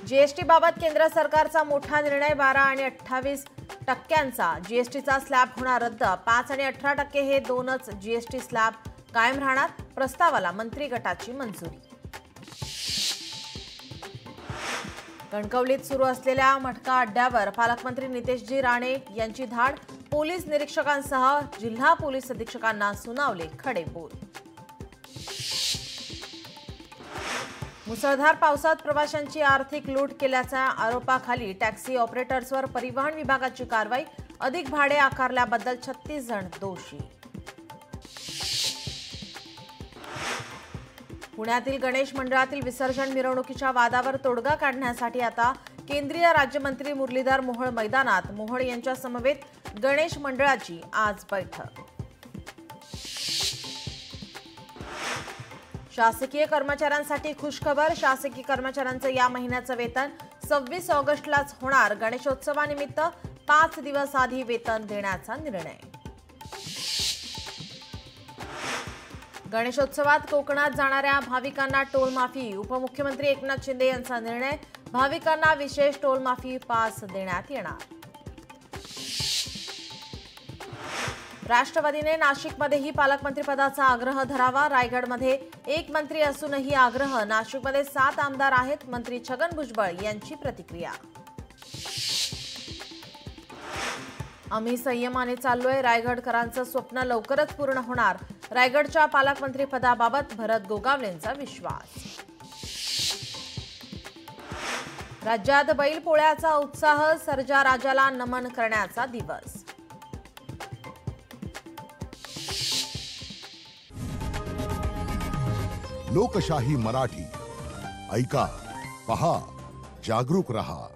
GST बाबत केंद्र सरकारचा मोठा निर्णय 12 आणि 28% जीएसटीचा स्लॅब होणार रद्द। 5 आणि 18% हे दोनच जीएसटी स्लॅब कायम राहणार। प्रस्तावाला मंत्री गटाची मंजुरी। कणकवलीत सुरू असलेल्या मटका अड्ड्यावर पालकमंत्री नितेशजी राणे यांची धाड। पोलीस निरीक्षकांसह जिल्हा पोलीस अधीक्षकांना सुनावले खडे बोल। मुसळधार पावसात प्रवाशांची आर्थिक लूट केल्याच्या आरोपाखाली टॅक्सी ऑपरेटर्सवर परिवहन विभागाची कारवाई। अधिक भाडे आकारल्याबद्दल 36 जण दोषी। पुण्यातील गणेश मंडळातील विसर्जन मिरवणुकीच्या वादावर तोडगा काढण्यासाठी आता केंद्रीय राज्यमंत्री मुरलीधर मोहोळ मैदानात। मोहोळ यांच्या समवेत गणेश मंडळाची आज बैठक। शासकीय कर्मचाऱ्यांसाठी खुशखबर। शासकीय कर्मचाऱ्यांचं या महिन्याचं वेतन 26 ऑगस्टलाच होणार। गणेशोत्सवानिमित्त 5 दिवस आधी वेतन देण्याचा निर्णय। गणेशोत्सवात कोकणात जाणाऱ्या भाविकांना टोल माफी। उपमुख्यमंत्री एकनाथ शिंदे यांचा निर्णय। भाविकांना विशेष टोल माफी पास देण्यात येणार। राष्ट्रवादीने नाशिकमध्येही पालकमंत्रीपदाचा आग्रह धरावा। रायगडमध्ये एक मंत्री असूनही आग्रह। नाशिकमध्ये 7 आमदार आहेत। मंत्री छगन भुजबळ यांची प्रतिक्रिया। आम्ही संयमाने चाललोय। रायगडकरांचं स्वप्न लवकरच पूर्ण होणार। रायगडच्या पालकमंत्रीपदाबाबत भरत गोगावलेंचा विश्वास। राज्यात बैलपोळ्याचा उत्साह। सर्जा राजाला नमन करण्याचा दिवस। लोकशाही मराठी ऐका, पहा, जागरूक रहा।